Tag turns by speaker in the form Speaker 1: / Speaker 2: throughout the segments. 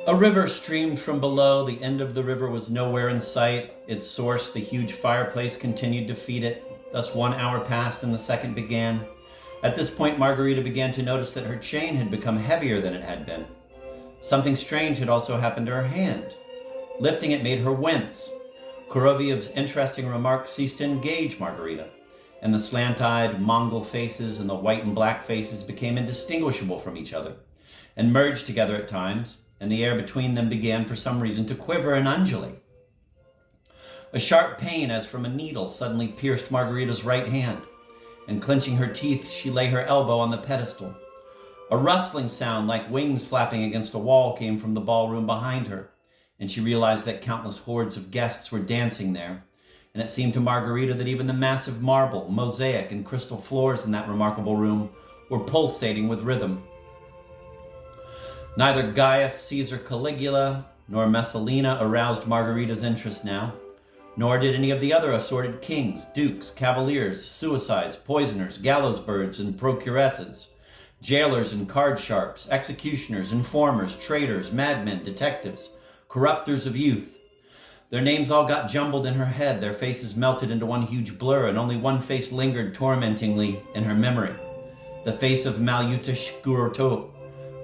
Speaker 1: A river streamed from below. The end of the river was nowhere in sight. Its source, the huge fireplace, continued to feed it. Thus 1 hour passed and the second began. At this point, Margarita began to notice that her chain had become heavier than it had been. Something strange had also happened to her hand. Lifting it made her wince. Koroviev's interesting remark ceased to engage Margarita, and the slant-eyed Mongol faces and the white and black faces became indistinguishable from each other, and merged together at times, and the air between them began for some reason to quiver and undulate. A sharp pain as from a needle suddenly pierced Margarita's right hand, and clenching her teeth, she lay her elbow on the pedestal. A rustling sound like wings flapping against a wall came from the ballroom behind her, and she realized that countless hordes of guests were dancing there, and it seemed to Margarita that even the massive marble, mosaic, and crystal floors in that remarkable room were pulsating with rhythm. Neither Gaius Caesar Caligula nor Messalina aroused Margarita's interest now, nor did any of the other assorted kings, dukes, cavaliers, suicides, poisoners, gallows birds, and procuresses, jailers and card sharps, executioners, informers, traitors, madmen, detectives, corrupters of youth. Their names all got jumbled in her head, their faces melted into one huge blur, and only one face lingered tormentingly in her memory, the face of Malyuta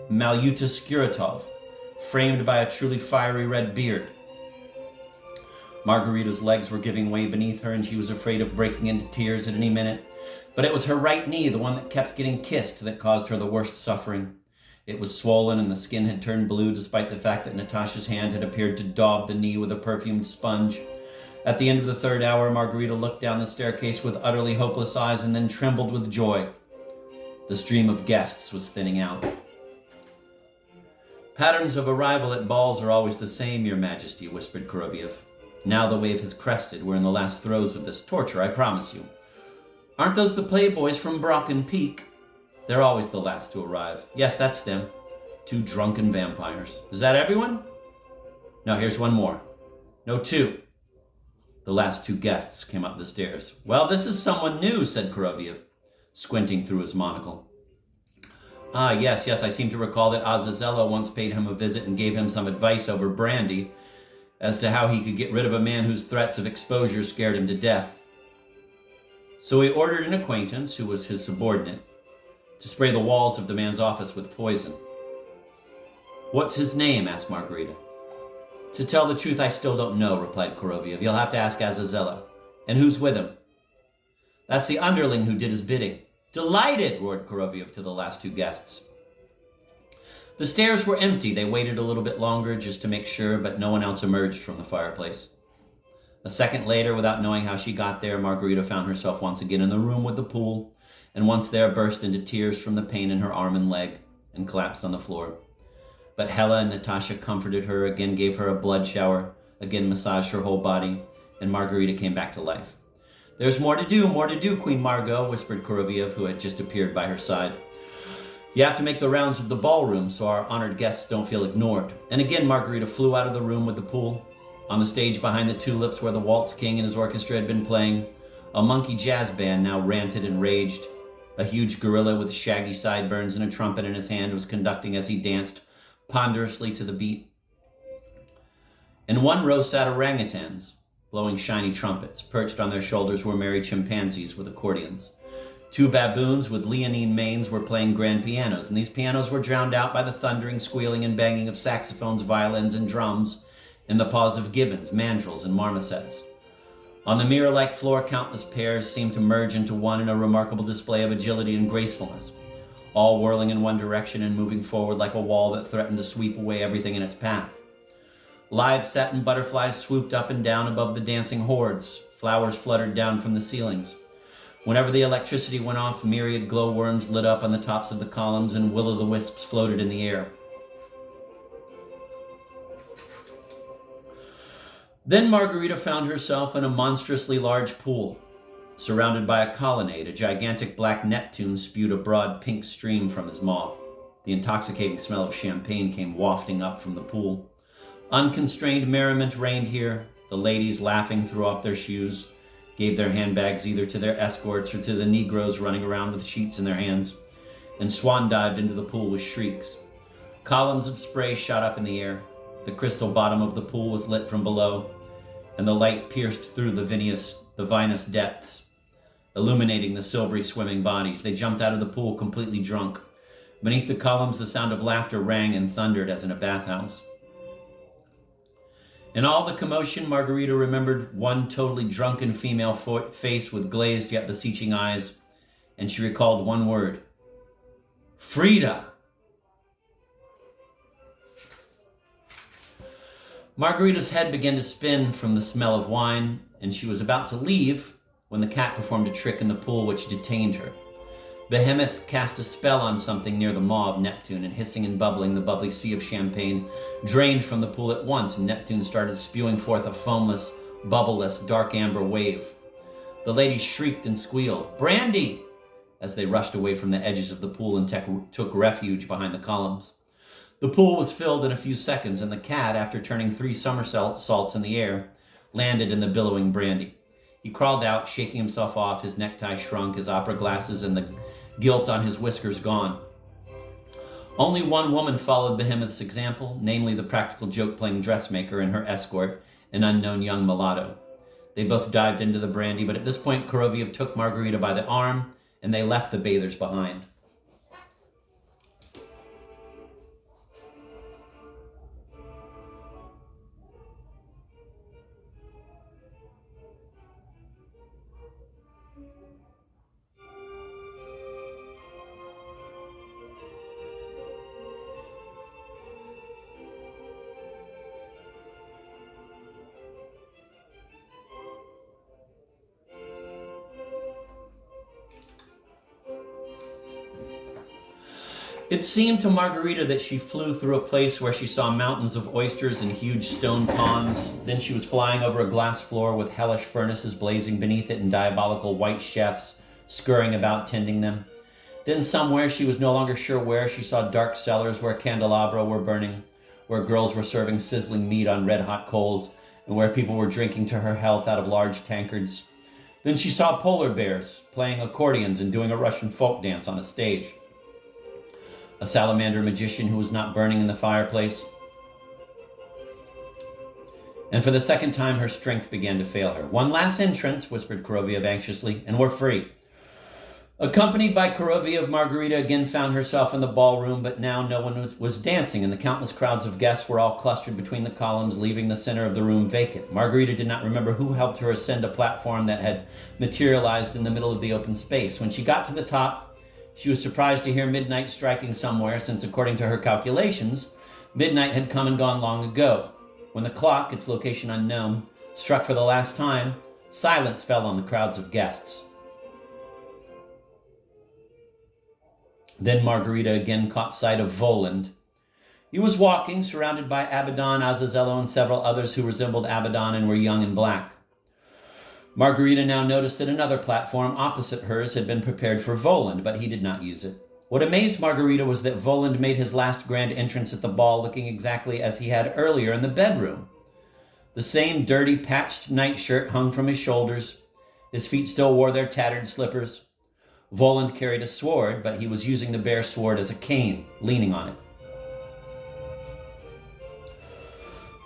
Speaker 1: Skuratov, framed by a truly fiery red beard. Margarita's legs were giving way beneath her, and she was afraid of breaking into tears at any minute. But it was her right knee, the one that kept getting kissed, that caused her the worst suffering. It was swollen, and the skin had turned blue, despite the fact that Natasha's hand had appeared to daub the knee with a perfumed sponge. At the end of the third hour, Margarita looked down the staircase with utterly hopeless eyes, and then trembled with joy. The stream of guests was thinning out. "Patterns of arrival at balls are always the same, Your Majesty," whispered Koroviev. "Now the wave has crested. We're in the last throes of this torture, I promise you." "Aren't those the playboys from Brocken Peak?" "They're always the last to arrive." "Yes, that's them. 2 drunken vampires." "Is that everyone?" "No, here's one more." "No, 2. The last 2 guests came up the stairs. "Well, this is someone new," said Koroviev, squinting through his monocle. "Ah, yes, I seem to recall that Azazello once paid him a visit and gave him some advice over brandy as to how he could get rid of a man whose threats of exposure scared him to death. So he ordered an acquaintance, who was his subordinate, to spray the walls of the man's office with poison." "What's his name?" asked Margarita. "To tell the truth, I still don't know," replied Koroviev. "You'll have to ask Azazello." "And who's with him?" "That's the underling who did his bidding." "Delighted!" roared Koroviev to the last 2 guests. The stairs were empty. They waited a little bit longer just to make sure, but no one else emerged from the fireplace. A second later, without knowing how she got there, Margarita found herself once again in the room with the pool, and once there burst into tears from the pain in her arm and leg, and collapsed on the floor. But Hela and Natasha comforted her, again gave her a blood shower, again massaged her whole body, and Margarita came back to life. "There's more to do, Queen Margot," whispered Koroviev, who had just appeared by her side. "You have to make the rounds of the ballroom so our honored guests don't feel ignored." And again Margarita flew out of the room with the pool. On the stage behind the tulips, where the Waltz King and his orchestra had been playing, a monkey jazz band now ranted and raged. A huge gorilla with shaggy sideburns and a trumpet in his hand was conducting as he danced ponderously to the beat. In one row sat orangutans, blowing shiny trumpets. Perched on their shoulders were merry chimpanzees with accordions. 2 baboons with leonine manes were playing grand pianos, and these pianos were drowned out by the thundering, squealing, and banging of saxophones, violins, and drums in the paws of gibbons, mandrills, and marmosets. On the mirror-like floor, countless pairs seemed to merge into one in a remarkable display of agility and gracefulness, all whirling in one direction and moving forward like a wall that threatened to sweep away everything in its path. Live satin butterflies swooped up and down above the dancing hordes. Flowers fluttered down from the ceilings. Whenever the electricity went off, myriad glowworms lit up on the tops of the columns, and will-o'-the-wisps floated in the air. Then Margarita found herself in a monstrously large pool. Surrounded by a colonnade, a gigantic black Neptune spewed a broad pink stream from his maw. The intoxicating smell of champagne came wafting up from the pool. Unconstrained merriment reigned here. The ladies, laughing, threw off their shoes, gave their handbags either to their escorts or to the Negroes running around with sheets in their hands, and swan-dived into the pool with shrieks. Columns of spray shot up in the air. The crystal bottom of the pool was lit from below, and the light pierced through the vinous depths, illuminating the silvery swimming bodies. They jumped out of the pool completely drunk. Beneath the columns, the sound of laughter rang and thundered as in a bathhouse. In all the commotion, Margarita remembered one totally drunken female face with glazed yet beseeching eyes, and she recalled one word: Frida! Margarita's head began to spin from the smell of wine, and she was about to leave when the cat performed a trick in the pool which detained her. Behemoth cast a spell on something near the maw of Neptune, and hissing and bubbling, the bubbly sea of champagne drained from the pool at once, and Neptune started spewing forth a foamless, bubbleless, dark amber wave. The ladies shrieked and squealed, "Brandy!" as they rushed away from the edges of the pool and took refuge behind the columns. The pool was filled in a few seconds, and the cat, after turning 3 somersaults in the air, landed in the billowing brandy. He crawled out, shaking himself off, his necktie shrunk, his opera glasses and the gilt on his whiskers gone. Only one woman followed Behemoth's example, namely the practical joke-playing dressmaker and her escort, an unknown young mulatto. They both dived into the brandy, but at this point Koroviev took Margarita by the arm, and they left the bathers behind. It seemed to Margarita that she flew through a place where she saw mountains of oysters and huge stone ponds. Then she was flying over a glass floor with hellish furnaces blazing beneath it and diabolical white chefs scurrying about tending them. Then somewhere, she was no longer sure where, she saw dark cellars where candelabra were burning, where girls were serving sizzling meat on red-hot coals, and where people were drinking to her health out of large tankards. Then she saw polar bears playing accordions and doing a Russian folk dance on a stage. A salamander magician who was not burning in the fireplace. And for the second time, her strength began to fail her. "One last entrance," whispered Koroviev anxiously, "and we're free." Accompanied by Koroviev, Margarita again found herself in the ballroom, but now no one was dancing, and the countless crowds of guests were all clustered between the columns, leaving the center of the room vacant. Margarita did not remember who helped her ascend a platform that had materialized in the middle of the open space. When she got to the top, she was surprised to hear midnight striking somewhere, since according to her calculations, midnight had come and gone long ago. When the clock, its location unknown, struck for the last time, silence fell on the crowds of guests. Then Margarita again caught sight of Voland. He was walking, surrounded by Abaddon, Azazello, and several others who resembled Abaddon and were young and black. Margarita now noticed that another platform opposite hers had been prepared for Voland, but he did not use it. What amazed Margarita was that Voland made his last grand entrance at the ball looking exactly as he had earlier in the bedroom. The same dirty, patched nightshirt hung from his shoulders. His feet still wore their tattered slippers. Voland carried a sword, but he was using the bare sword as a cane, leaning on it.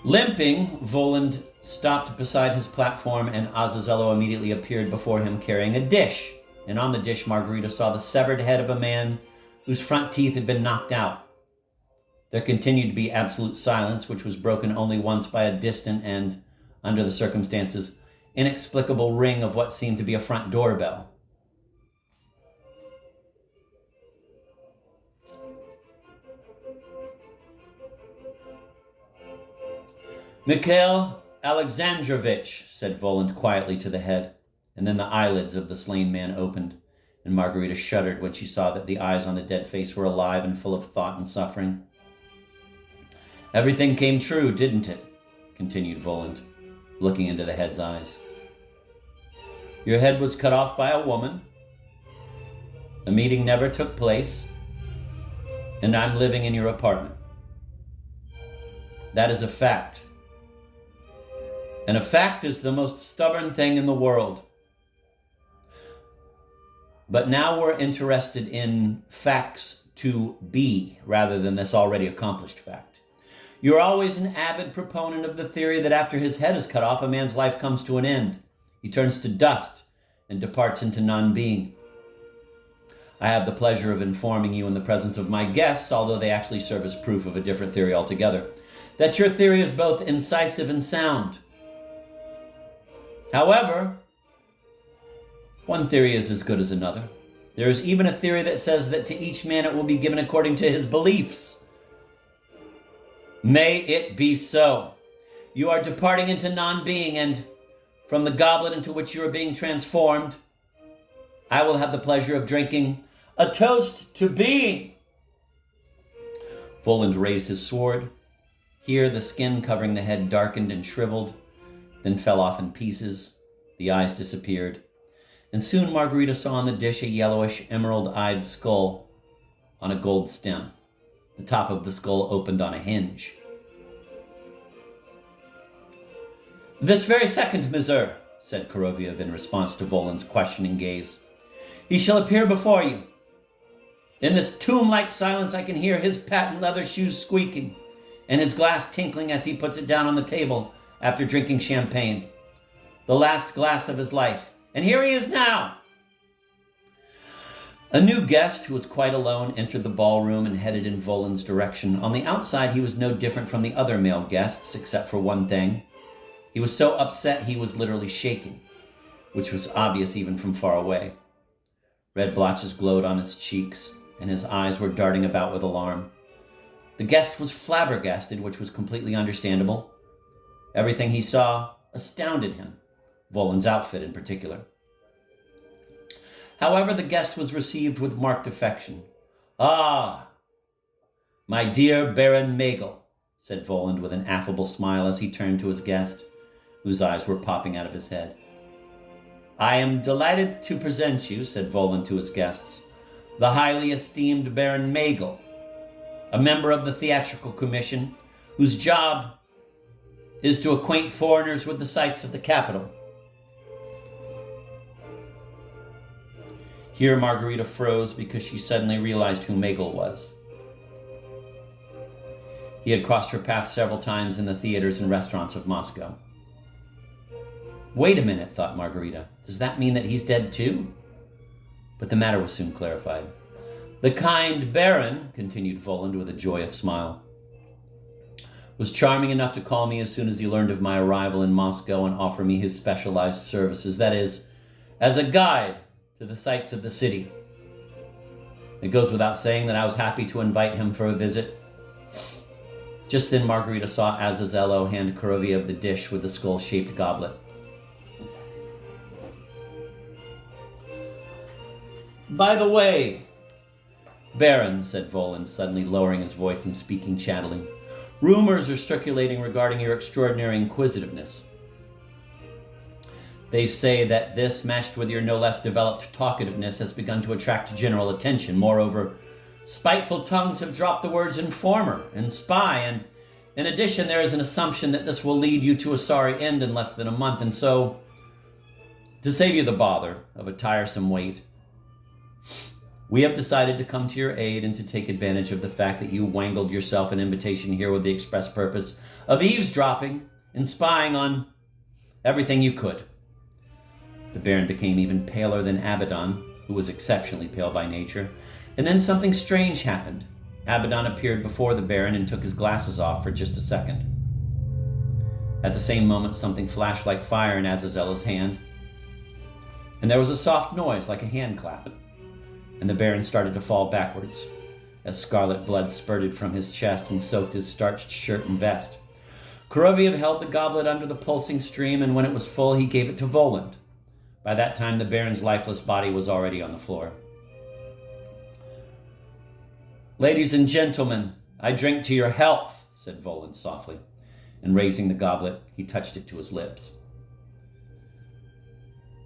Speaker 1: Limping, Voland stopped beside his platform, and Azazello immediately appeared before him carrying a dish. And on the dish, Margarita saw the severed head of a man whose front teeth had been knocked out. There continued to be absolute silence, which was broken only once by a distant and, under the circumstances, inexplicable ring of what seemed to be a front doorbell. "Mikhail Alexandrovich," said Voland quietly to the head, and then the eyelids of the slain man opened, and Margarita shuddered when she saw that the eyes on the dead face were alive and full of thought and suffering. "Everything came true, didn't it?" continued Voland, looking into the head's eyes. "Your head was cut off by a woman, the meeting never took place, and I'm living in your apartment. That is a fact. And a fact is the most stubborn thing in the world. But now we're interested in facts to be rather than this already accomplished fact. You are always an avid proponent of the theory that after his head is cut off, a man's life comes to an end. He turns to dust and departs into non-being. I have the pleasure of informing you in the presence of my guests, although they actually serve as proof of a different theory altogether, that your theory is both incisive and sound. However, one theory is as good as another. There is even a theory that says that to each man it will be given according to his beliefs. May it be so. You are departing into non-being, and from the goblet into which you are being transformed, I will have the pleasure of drinking a toast to being. Voland raised his sword. Here the skin covering the head darkened and shriveled, then fell off in pieces. The eyes disappeared. And soon Margarita saw on the dish a yellowish, emerald-eyed skull on a gold stem. The top of the skull opened on a hinge. "This very second, Monsieur," said Koroviev in response to Voland's questioning gaze, "he shall appear before you. In this tomb-like silence I can hear his patent leather shoes squeaking and his glass tinkling as he puts it down on the table after drinking champagne. The last glass of his life. And here he is now." A new guest, who was quite alone, entered the ballroom and headed in Voland's direction. On the outside, he was no different from the other male guests, except for one thing. He was so upset he was literally shaking, which was obvious even from far away. Red blotches glowed on his cheeks, and his eyes were darting about with alarm. The guest was flabbergasted, which was completely understandable. Everything he saw astounded him, Voland's outfit in particular. However, the guest was received with marked affection. "Ah, my dear Baron Magel," said Voland with an affable smile as he turned to his guest, whose eyes were popping out of his head. "I am delighted to present you," said Voland to his guests, "the highly esteemed Baron Magel, a member of the Theatrical Commission, whose job is to acquaint foreigners with the sights of the capital." Here Margarita froze because she suddenly realized who Magel was. He had crossed her path several times in the theaters and restaurants of Moscow. Wait a minute, thought Margarita. Does that mean that he's dead too? But the matter was soon clarified. "The kind Baron," continued Voland with a joyous smile, "was charming enough to call me as soon as he learned of my arrival in Moscow and offer me his specialized services, that is, as a guide to the sights of the city. It goes without saying that I was happy to invite him for a visit." Just then Margarita saw Azazello hand Koroviev the dish with the skull-shaped goblet. "By the way, Baron," said Voland, suddenly lowering his voice and speaking chattily, "rumors are circulating regarding your extraordinary inquisitiveness. They say that this, meshed with your no less developed talkativeness, has begun to attract general attention. Moreover, spiteful tongues have dropped the words informer and spy, and in addition there is an assumption that this will lead you to a sorry end in less than a month, and so, to save you the bother of a tiresome wait, we have decided to come to your aid and to take advantage of the fact that you wangled yourself an invitation here with the express purpose of eavesdropping and spying on everything you could." The Baron became even paler than Abaddon, who was exceptionally pale by nature, and then something strange happened. Abaddon appeared before the Baron and took his glasses off for just a second. At the same moment, something flashed like fire in Azazello's hand, and there was a soft noise like a hand clap, and the Baron started to fall backwards as scarlet blood spurted from his chest and soaked his starched shirt and vest. Koroviev held the goblet under the pulsing stream, and when it was full, he gave it to Voland. By that time, the Baron's lifeless body was already on the floor. "Ladies and gentlemen, I drink to your health," said Voland softly, and raising the goblet, he touched it to his lips.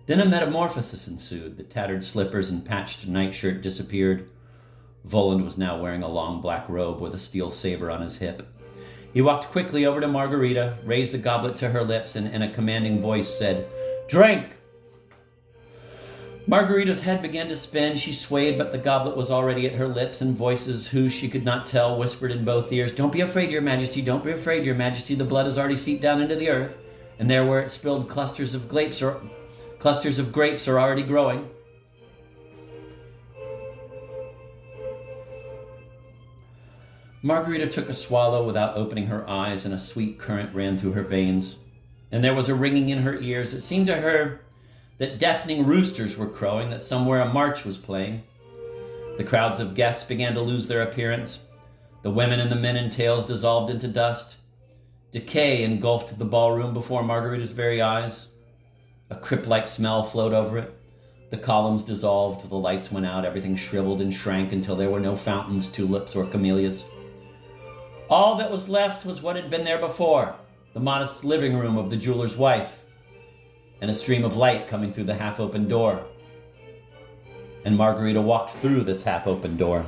Speaker 1: Then a metamorphosis ensued. The tattered slippers and patched nightshirt disappeared. Voland was now wearing a long black robe with a steel saber on his hip. He walked quickly over to Margarita, raised the goblet to her lips, and in a commanding voice said, "Drink!" Margarita's head began to spin. She swayed, but the goblet was already at her lips, and voices who she could not tell whispered in both ears, "Don't be afraid, your majesty, don't be afraid, your majesty. The blood has already seeped down into the earth, and there where it spilled clusters of grapes are already growing." Margarita took a swallow without opening her eyes, and a sweet current ran through her veins. And there was a ringing in her ears. It seemed to her that deafening roosters were crowing, that somewhere a march was playing. The crowds of guests began to lose their appearance. The women and the men in tails dissolved into dust. Decay engulfed the ballroom before Margarita's very eyes. A crypt-like smell flowed over it. The columns dissolved, the lights went out, everything shriveled and shrank until there were no fountains, tulips, or camellias. All that was left was what had been there before, the modest living room of the jeweler's wife, and a stream of light coming through the half-open door. And Margarita walked through this half-open door.